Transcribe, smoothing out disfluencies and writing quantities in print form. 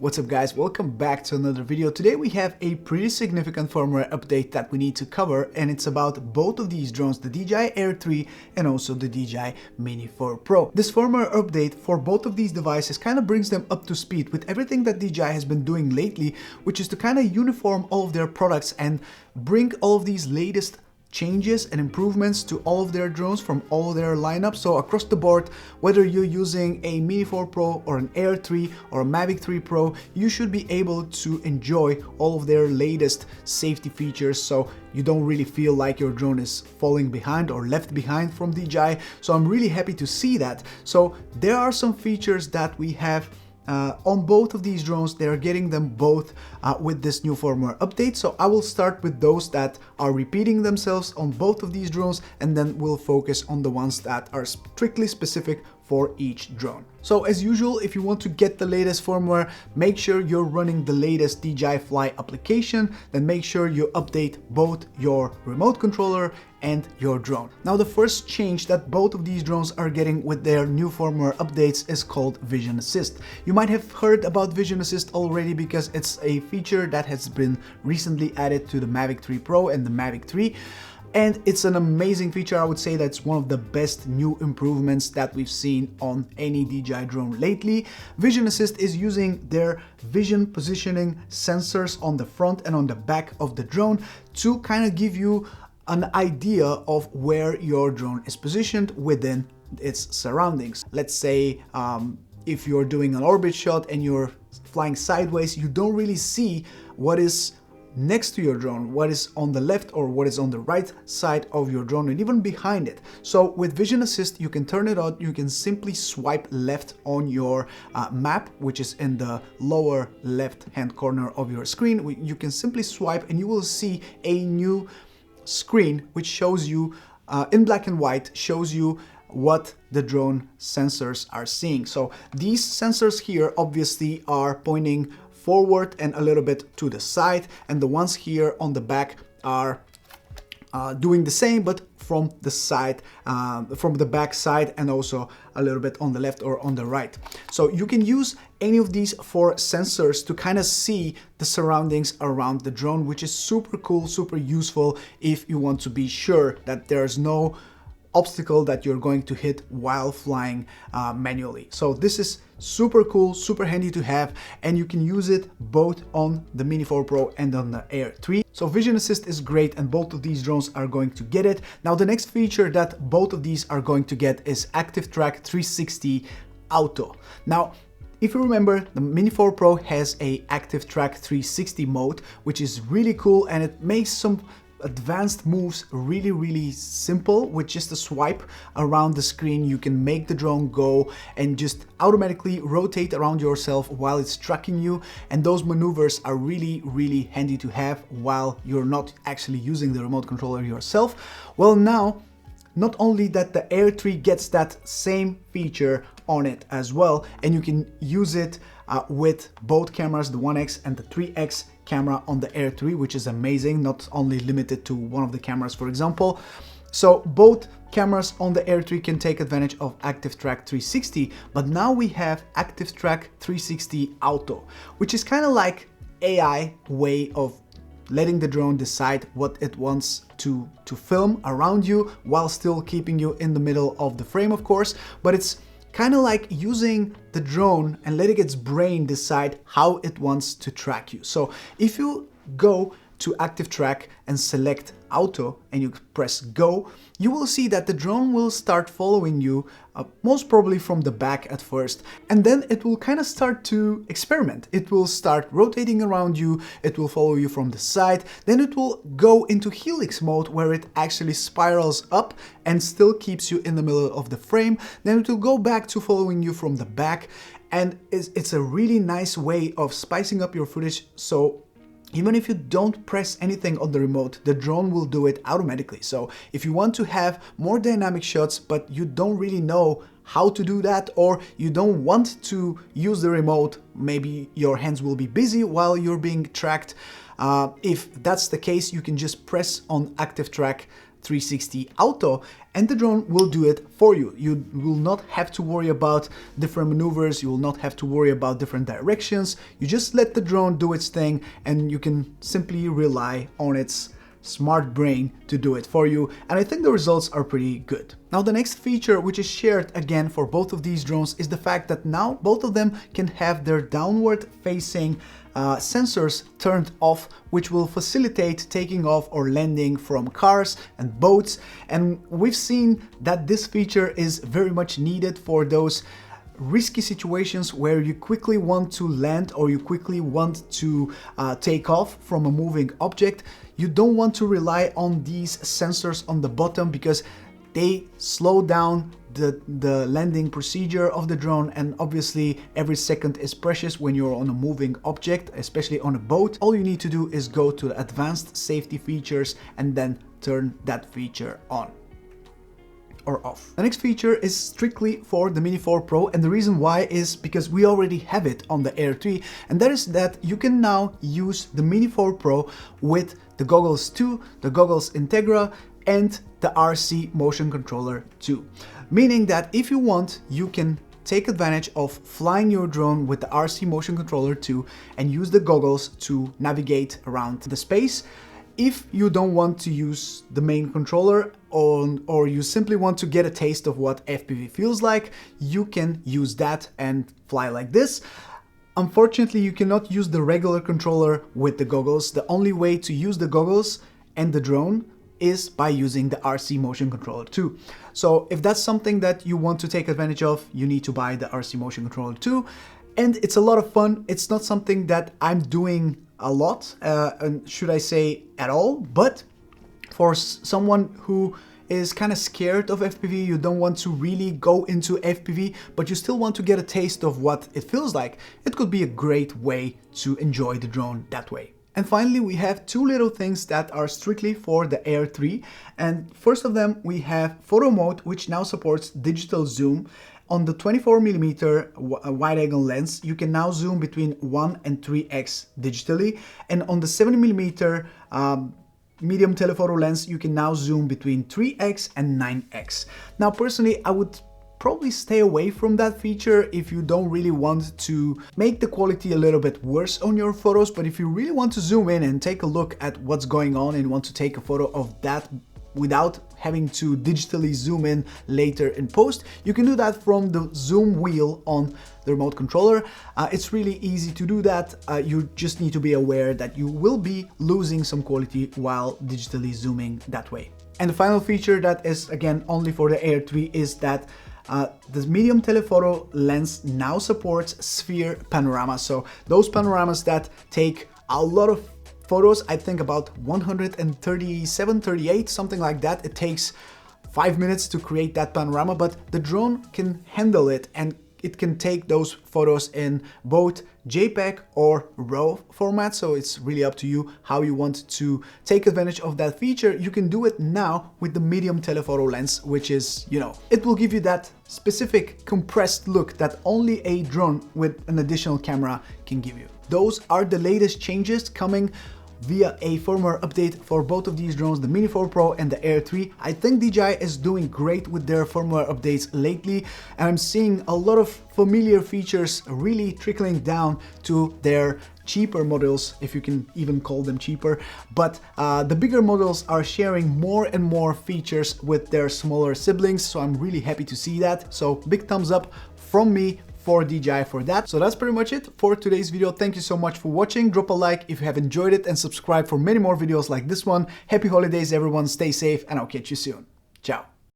What's up guys, welcome back to another video. Today we have a pretty significant firmware update that we need to cover, and it's about both of these drones, the DJI Air 3 and also the DJI Mini 4 Pro. This firmware update for both of these devices kind of brings them up to speed with everything that DJI has been doing lately, which is to kind of uniform all of their products and bring all of these latest changes and improvements to all of their drones from all of their lineup. So across the board, whether you're using a Mini 4 Pro or an Air 3 or a Mavic 3 Pro, you should be able to enjoy all of their latest safety features, so you don't really feel like your drone is falling behind or left behind from DJI. So I'm really happy to see that. So there are some features that we have on both of these drones. They are getting them both with this new firmware update. So I will start with those that are repeating themselves on both of these drones, and then we'll focus on the ones that are strictly specific for each drone. So as usual, if you want to get the latest firmware, make sure you're running the latest DJI Fly application. Then make sure you update both your remote controller and your drone. Now the first change that both of these drones are getting with their new firmware updates is called Vision Assist. You might have heard about Vision Assist already because it's a feature that has been recently added to the Mavic 3 Pro and the Mavic 3. And it's an amazing feature. I would say that's one of the best new improvements that we've seen on any DJI drone lately. Vision Assist is using their vision positioning sensors on the front and on the back of the drone to kind of give you an idea of where your drone is positioned within its surroundings. Let's say if you're doing an orbit shot and you're flying sideways, you don't really see what is next to your drone, what is on the left or what is on the right side of your drone, and even behind it. So with Vision Assist, you can turn it on. You can simply swipe left on your map, which is in the lower left hand corner of your screen. You can simply swipe and you will see a new screen which shows you in black and white, shows you what the drone sensors are seeing. So these sensors here obviously are pointing forward and a little bit to the side, and the ones here on the back are doing the same, but from the side, from the back side, and also a little bit on the left or on the right. So you can use any of these four sensors to kind of see the surroundings around the drone, which is super cool, super useful if you want to be sure that there's no obstacle that you're going to hit while flying manually. So this is super cool, super handy to have, and you can use it both on the Mini 4 Pro and on the Air 3. So Vision Assist is great, and both of these drones are going to get it. Now the next feature that both of these are going to get is Active Track 360 Auto. Now if you remember, the Mini 4 Pro has a Active Track 360 mode, which is really cool, and it makes some advanced moves really simple. With just a swipe around the screen, you can make the drone go and just automatically rotate around yourself while it's tracking you, and those maneuvers are really handy to have while you're not actually using the remote controller yourself. Well, now not only that, the Air 3 gets that same feature on it as well, and you can use it with both cameras, the 1X and the 3X camera on the Air 3, which is amazing, not only limited to one of the cameras, for example. So both cameras on the Air 3 can take advantage of Active Track 360, but now we have Active Track 360 Auto, which is kind of like AI way of letting the drone decide what it wants to film around you while still keeping you in the middle of the frame, of course, but it's kind of like using the drone and letting its brain decide how it wants to track you. So if you go to Active Track and select Auto and you press go, you will see that the drone will start following you, most probably from the back at first, and then it will kind of start to experiment. It will start rotating around you, it will follow you from the side, then it will go into helix mode where it actually spirals up and still keeps you in the middle of the frame, then it will go back to following you from the back, and it's a really nice way of spicing up your footage. So even if you don't press anything on the remote, the drone will do it automatically. So if you want to have more dynamic shots, but you don't really know how to do that, or you don't want to use the remote, maybe your hands will be busy while you're being tracked. If that's the case, you can just press on Active Track 360 auto, and the drone will do it for you. You will not have to worry about different maneuvers, you will not have to worry about different directions. You just let the drone do its thing and you can simply rely on its smart brain to do it for you, and I think the results are pretty good. Now the next feature, which is shared again for both of these drones, is the fact that now both of them can have their downward facing sensors turned off, which will facilitate taking off or landing from cars and boats. And we've seen that this feature is very much needed for those risky situations where you quickly want to land or you quickly want to take off from a moving object. You don't want to rely on these sensors on the bottom because they slow down the landing procedure of the drone, and obviously every second is precious when you're on a moving object, especially on a boat. All you need to do is go to the advanced safety features and then turn that feature on or off. The next feature is strictly for the Mini 4 Pro, and the reason why is because we already have it on the Air 3, and that is that you can now use the Mini 4 Pro with the Goggles 2, the Goggles Integra, and the RC motion controller 2. Meaning that if you want, you can take advantage of flying your drone with the RC motion controller 2 and use the goggles to navigate around the space. If you don't want to use the main controller or you simply want to get a taste of what FPV feels like, you can use that and fly like this. Unfortunately, you cannot use the regular controller with the goggles. The only way to use the goggles and the drone is by using the RC motion controller 2. So if that's something that you want to take advantage of, you need to buy the RC motion controller 2. And it's a lot of fun. It's not something that I'm doing a lot, and should I say at all, but for someone who is kind of scared of FPV, you don't want to really go into FPV, but you still want to get a taste of what it feels like, it could be a great way to enjoy the drone that way. And finally, we have two little things that are strictly for the Air 3. And first of them, we have photo mode, which now supports digital zoom. On the 24mm wide-angle lens, you can now zoom between 1 and 3x digitally. And on the 70mm medium telephoto lens, you can now zoom between 3x and 9x. Now, personally, I would probably stay away from that feature if you don't really want to make the quality a little bit worse on your photos. But if you really want to zoom in and take a look at what's going on and want to take a photo of that without having to digitally zoom in later in post, you can do that from the zoom wheel on the remote controller. It's really easy to do that. You just need to be aware that you will be losing some quality while digitally zooming that way. And the final feature that is again only for the Air 3 is that the medium telephoto lens now supports sphere panorama. So those panoramas that take a lot of photos, I think about 137, 38, something like that. It takes 5 minutes to create that panorama, but the drone can handle it and it can take those photos in both JPEG or RAW format. So it's really up to you how you want to take advantage of that feature. You can do it now with the medium telephoto lens, which is, it will give you that specific compressed look that only a drone with an additional camera can give you. Those are the latest changes coming via a firmware update for both of these drones, the Mini 4 Pro and the Air 3. I think DJI is doing great with their firmware updates lately, and I'm seeing a lot of familiar features really trickling down to their cheaper models, if you can even call them cheaper. But the bigger models are sharing more and more features with their smaller siblings, so I'm really happy to see that. So big thumbs up from me for DJI for that. So that's pretty much it for today's video. Thank you so much for watching. Drop a like if you have enjoyed it and subscribe for many more videos like this one. Happy holidays everyone, stay safe, and I'll catch you soon. Ciao.